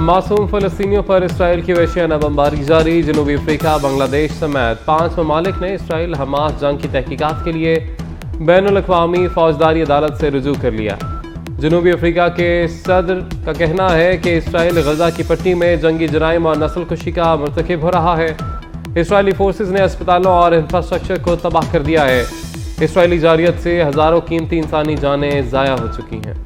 मासूम फ़लस्तीनियों पर इसराइल की वहशियाना बमबारी जारी। जनूबी अफ्रीका, बांग्लादेश समेत 5 ममालिक ने इसराइल हमास जंग की तहकीकात के लिए बैनुल अक़वामी फौजदारी अदालत से रुजू कर लिया। जनूबी अफ्रीका के सदर का कहना है कि इसराइल गजा की पट्टी में जंगी जराइम और नस्ल कुशी का मर्तकब हो रहा है। इसराइली फोर्सेज ने अस्पतालों और इंफ्रास्ट्रक्चर को तबाह कर दिया है। इसराइली जारियत से हज़ारों कीमती इंसानी जानें ज़ाया हो चुकी हैं।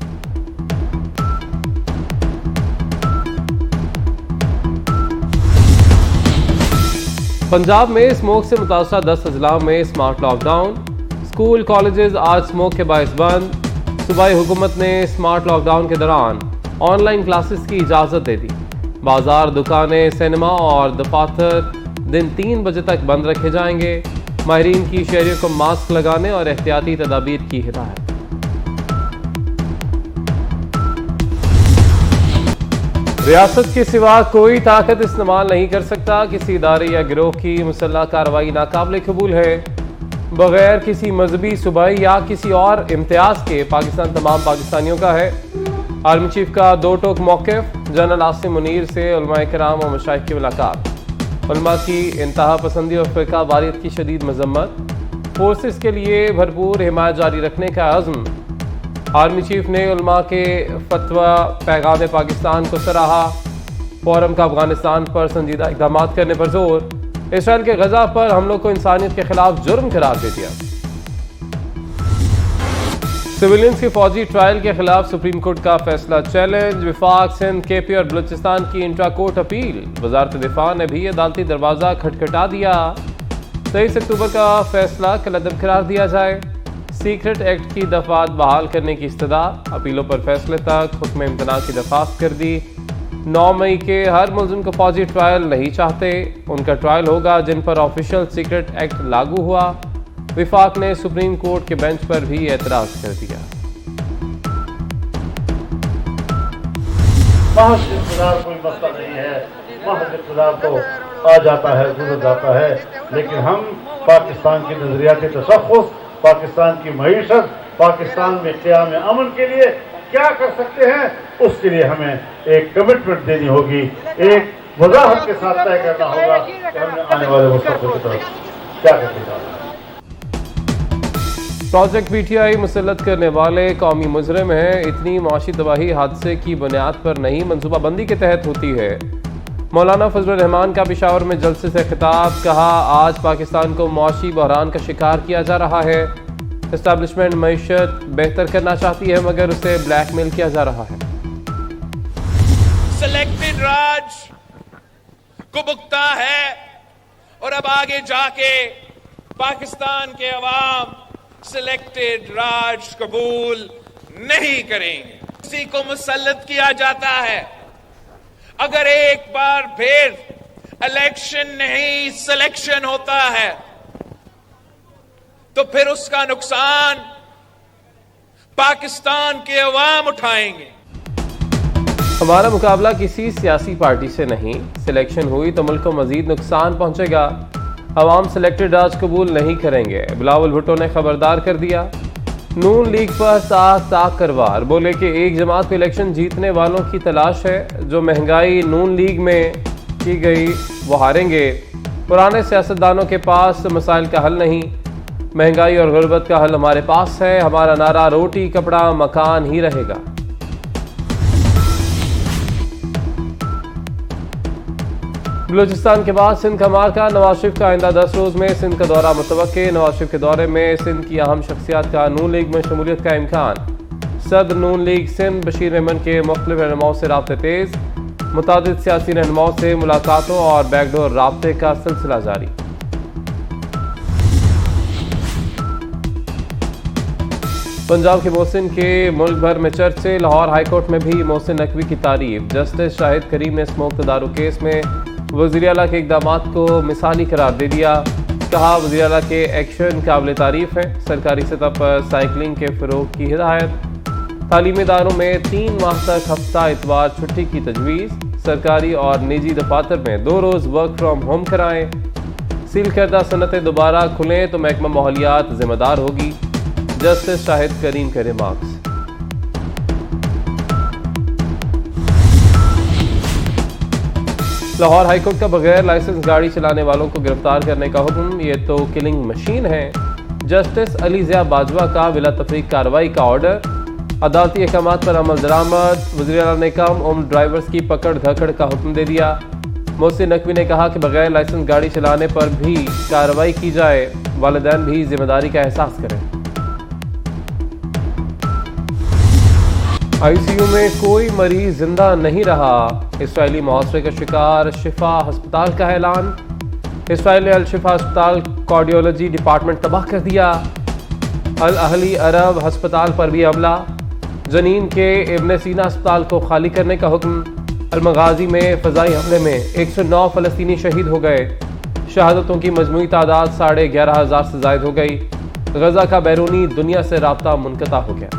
पंजाब में स्मोक से मुतासरा 10 अजला में स्मार्ट लॉकडाउन। स्कूल कॉलेजेस आज स्मोक के बायस बंद। सूबाई हुकूमत ने स्मार्ट लॉकडाउन के दौरान ऑनलाइन क्लासेस की इजाज़त दे दी। बाजार, दुकानें, सिनेमा और दफातर दिन 3 बजे तक बंद रखे जाएंगे। माहिरीन की शहरियों को मास्क लगाने और एहतियाती तदाबीर की हिदायत। रियासत के सिवा कोई ताकत इस्तेमाल नहीं कर सकता। किसी इदारे या गिरोह की मुसल्लह कार्रवाई नाकाबिल कबूल है। बगैर किसी मजहबी, सूबाई या किसी और इम्तियाज के पाकिस्तान तमाम पाकिस्तानियों का है। आर्मी चीफ का 2 टोक मौक़िफ़। जनरल आसिम मुनीर से उलमाए किराम और मशाइख की मुलाकात। उलमा की इंतहा पसंदी और फ़िरका वारियत की शदीद मजम्मत। फोर्सेस के लिए भरपूर हिमायत जारी रखने का अज़्म। आर्मी चीफ ने उलमा के फतवा पैगाम पाकिस्तान को सराहा। फोरम का अफगानिस्तान पर संजीदा इक़दाम करने पर जोर। इसराइल के गजा पर हमलों को इंसानियत के खिलाफ जुर्म करार दे दिया। सिविलियंस की फौजी ट्रायल के खिलाफ सुप्रीम कोर्ट का फैसला चैलेंज। विफाक, सिंध, केपी और बलूचिस्तान की इंट्रा कोर्ट अपील। वजारत दिफा ने भी अदालती दरवाजा खटखटा दिया। 23 अक्टूबर का फैसला कलअदब करार दिया जाए। सीक्रेट एक्ट की दफात बहाल करने की इस्तदा। अपीलों पर फैसले तक हुक्म इम्तना की दरख्वास्त कर दी। 9 मई के हर मुल्ज़िम को फौजी ट्रायल नहीं चाहते। उनका ट्रायल होगा जिन पर ऑफिशियल सीक्रेट एक्ट लागू हुआ। विफाक ने सुप्रीम कोर्ट के बेंच पर भी एतराज कर दिया। महज इक़्तिदार कोई मसला नहीं है। महज इक़्तिदार तो आ जाता है, गुजर जाता है, लेकिन हम पाकिस्तान की नजरियाती तशख़्ख़ुस, पाकिस्तान की मईशत, पाकिस्तान में क़याम अमन के लिए क्या कर सकते हैं, उसके लिए हमें एक कमिटमेंट देनी होगी। एक वज़ाहत के साथ तय करना होगा कि हमने आने वाले मुस्तक़बिल की तरफ क्या करने जा रहे हैं। प्रोजेक्ट पीटीआई मुसल्लत करने वाले कौमी मुजरिम हैं। इतनी मुआशी तबाही हादसे की बुनियाद पर नहीं, मनसूबाबंदी के तहत होती है। मौलाना फजलुर रहमान का पेशावर में जलसे से खिताब। कहा, आज पाकिस्तान को मुआशी बहरान का शिकार किया जा रहा है। एस्टैब्लिशमेंट मईशत बेहतर करना चाहती है मगर उसे ब्लैकमेल किया जा रहा है। सिलेक्टेड राज को भुगता है और अब आगे जाके पाकिस्तान के अवाम सिलेक्टेड राज कबूल नहीं करेंगे। किसी को मुसल्लत किया जाता है। अगर एक बार फिर इलेक्शन नहीं सिलेक्शन होता है तो फिर उसका नुकसान पाकिस्तान के अवाम उठाएंगे। हमारा मुकाबला किसी सियासी पार्टी से नहीं। सिलेक्शन हुई तो मुल्क को मजीद नुकसान पहुंचेगा। अवाम सिलेक्टेड राज कबूल नहीं करेंगे। बिलावल भुट्टो ने खबरदार कर दिया। नून लीग पर साख करवार। बोले कि एक जमात को इलेक्शन जीतने वालों की तलाश है। जो महंगाई नून लीग में की गई वो हारेंगे। पुराने सियासतदानों के पास मसाइल का हल नहीं। महंगाई और गुर्बत का हल हमारे पास है। हमारा नारा रोटी, कपड़ा, मकान ही रहेगा। बलूचिस्तान के बाद सिंध का मार्का। नवाज शरीफ का आइंदा 10 रोज में सिंध का दौरा मुतवक्के। नवाज शरीफ के दौरे में सिंध की अहम शख्सियात का नून लीग में शमूलियत का इम्कान। सदर नून लीग सिंध बशीर रहमान के मुख्तलिफ रहनुमाओं से राब्ते तेज। मुतादिद सियासी रहनुमाओं से मुलाकातों और बैकडोर राब्ते का सिलसिला जारी। पंजाब के मोहसिन के मुल्क भर में चर्चे। लाहौर हाईकोर्ट में भी मोहसिन नकवी की तारीफ। जस्टिस शाहिद करीम ने स्मोक तदारुक केस में वज़ीर आला के इक़दामात को मिसाली करार दे दिया। कहा, वज़ीर आला के एक्शन काबिल तारीफ है। सरकारी सतह पर साइकिलिंग के फ़रोग़ की हिदायत। तालीमी इदारों में 3 माह तक हफ्ता इतवार छुट्टी की तजवीज़। सरकारी और निजी दफातर में 2 रोज़ वर्क फ्राम होम कराएं। सील करदा सनतें दोबारा खुलें तो महकमा माहौलियात जिम्मेदार होगी। जस्टिस शाहिद करीम के रिमार्क्स। लाहौर हाईकोर्ट का बगैर लाइसेंस गाड़ी चलाने वालों को गिरफ्तार करने का हुक्म, ये तो किलिंग मशीन है। जस्टिस अली ज़िया बाजवा का बिला तफरीक कार्रवाई का ऑर्डर, अदालती अहकामात पर अमल दरामद। वज़ीर आला ने कम उम्र ड्राइवर्स की पकड़ धकड़ का हुक्म दे दिया। मोहसिन नकवी ने कहा कि बगैर लाइसेंस गाड़ी चलाने पर भी कार्रवाई की जाए, वालिदैन भी जिम्मेदारी का एहसास करें। ICU में कोई मरीज जिंदा नहीं रहा, इसराइली मुआसरे का शिकार शिफा अस्पताल का ऐलान। इसराइल ने अल शिफा अस्पताल कार्डियोलॉजी डिपार्टमेंट तबाह कर दिया। अल अहली अरब अस्पताल पर भी हमला। जनीन के इब्न सीना अस्पताल को खाली करने का हुक्म। अल-मगाजी में फ़ज़ाई हमले में 109 फ़लस्तीनी शहीद हो गए। शहादतों की मजमूई तादाद 11,500 से ज़ायद हो गई। गजा का बैरूनी दुनिया से राब्ता मुनक़ता हो गया।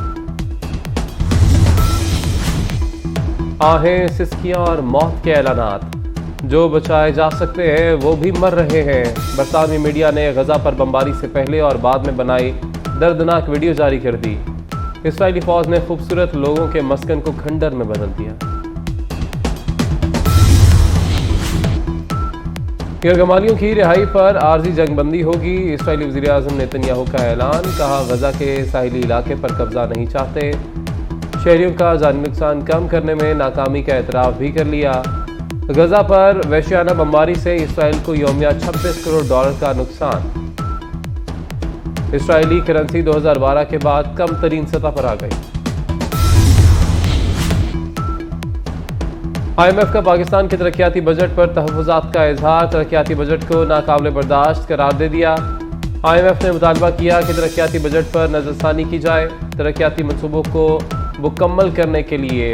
आहें, सिसकियां और मौत के ऐलानात, जो बचाए जा सकते हैं वो भी मर रहे हैं। बरतानवी मीडिया ने गजा पर बमबारी से पहले और बाद में बनाई दर्दनाक वीडियो जारी कर दी। इसराइली फौज ने खूबसूरत लोगों के मस्कन को खंडर में बदल दिया। यरगमालियों की रिहाई पर आर्जी जंगबंदी होगी, इसराइली वज़ीर आज़म नेतन्याहू का ऐलान। कहा, गजा के साहिली इलाके पर कब्जा नहीं चाहते। शहरियों का जानी नुकसान कम करने में नाकामी का एतराफ़ भी कर लिया। गजा पर वहशियाना बमबारी से इसराइल को यौमिया $26 करोड़ का नुकसान। इसराइली करेंसी 2012 के बाद कम तरीन सतह पर आ गई। IMF का पाकिस्तान के तरक्याती बजट पर तहफ़्फ़ुज़ात का इजहार, तरक्याती बजट को नाकाबिल बर्दाश्त करार दे दिया। IMF ने मुतालबा किया कि तरक्याती बजट पर नज़रसानी की जाए। तरक्याती मनसूबों को मुकम्मल करने के लिए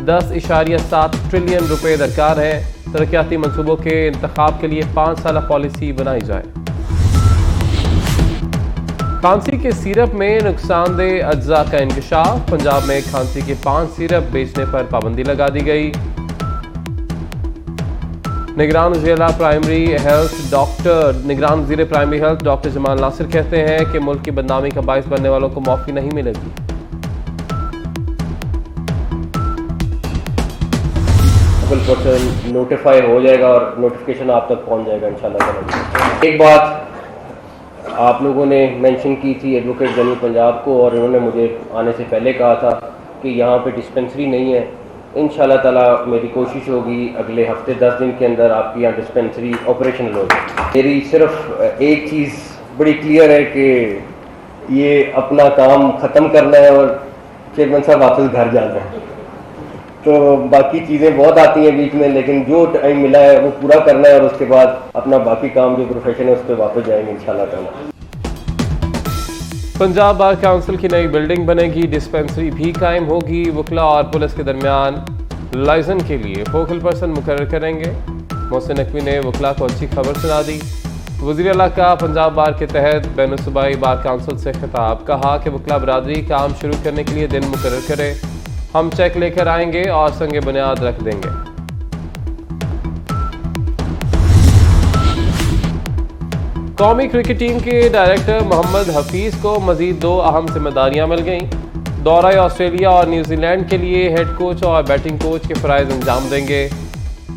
10.7 ट्रिलियन रुपए दरकार है। तरक्याती मनसूबों के इंतखाब के लिए 5 साला पॉलिसी बनाई जाए। खांसी के सिरप में नुकसानदेह अज्जा का इंकशाफ, पंजाब में खांसी के 5 सिरप बेचने पर पाबंदी लगा दी गई। निगरान वज़ीर primary health doctor Jamal Nasir कहते हैं कि मुल्क की बदनामी का बाइस बनने वालों को माफ़ी नहीं मिलेगी। पर्सन नोटिफाई हो जाएगा और नोटिफिकेशन आप तक पहुंच जाएगा इंशाल्लाह। एक बात आप लोगों ने मेंशन की थी एडवोकेट जनरल पंजाब को, और उन्होंने मुझे आने से पहले कहा था कि यहाँ पे डिस्पेंसरी नहीं है। इंशाल्लाह ताला मेरी कोशिश होगी अगले हफ्ते 10 दिन के अंदर आपकी यहाँ डिस्पेंसरी ऑपरेशनल होगी। मेरी सिर्फ एक चीज़ बड़ी क्लियर है कि ये अपना काम ख़त्म करना है और चेयरमैन साहब वापस घर जाना है। तो बाकी चीज़ें बहुत आती हैं बीच में, लेकिन जो टाइम मिला है वो पूरा करना है और उसके बाद अपना बाकी काम जो प्रोफेशन है उस पर वापस जाएंगे इंशाल्लाह ताला। पंजाब बार काउंसिल की नई बिल्डिंग बनेगी, डिस्पेंसरी भी कायम होगी। वकला और पुलिस के दरमियान लाइजन के लिए फोकल पर्सन मुकर्रर करेंगे। मोहसिन नकवी ने वकला को अच्छी खबर सुना दी। वज़ीर आला का पंजाब बार के तहत बैनुल-सूबाई बार काउंसिल से खिताब, कहा कि वकला बरादरी काम शुरू करने के लिए दिन मुकर्रर करे। हम चेक लेकर आएंगे और संगे बुनियाद रख देंगे। कौमी क्रिकेट टीम के डायरेक्टर मोहम्मद हफीज को मजीद 2 अहम जिम्मेदारियां मिल गईं। दौरा ऑस्ट्रेलिया और न्यूजीलैंड के लिए हेड कोच और बैटिंग कोच के फ़राइज़ अंजाम देंगे।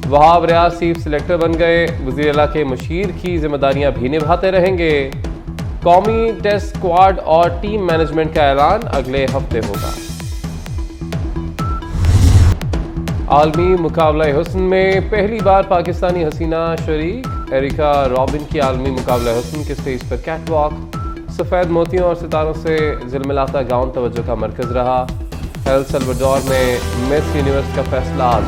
वहाब रियाज चीफ सिलेक्टर बन गए। वज़ीर आला के मुशीर की जिम्मेदारियां भी निभाते रहेंगे। कौमी टेस्ट स्क्वाड और टीम मैनेजमेंट का ऐलान अगले हफ्ते होगा। आलमी मुकाबला हुस्न में पहली बार पाकिस्तानी हसीना शरीक। एरिका रॉबिन की आलमी मुकाबला हुस्न के स्टेज पर कैटवॉक, सफ़ेद मोतियों और सितारों से झिलमिलाता गाउन तवज्जो का मरकज़ रहा। एल सल्वाडोर में मिस यूनिवर्स का फैसला आज